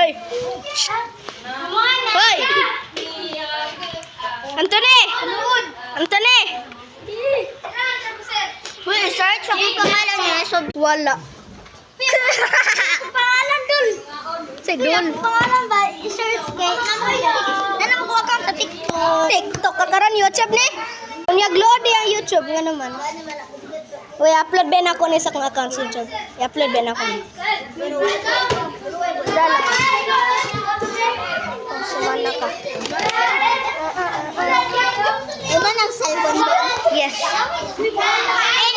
Hoy! Hoy! Anthony! Anthony! Uy, search ako pangalan niya. So, Wala. pangalan dun. Sige, Pangalan ba? I-search kay. Ano mo account sa TikTok? TikTok ka karon YouTube ni. Kung i-upload ang YouTube nga naman. Uy, upload ben ako ni sa kong account sa YouTube. I-upload ben ako. Dala. Sumana ka. Iba ng cellphone doon? Yes. Ay,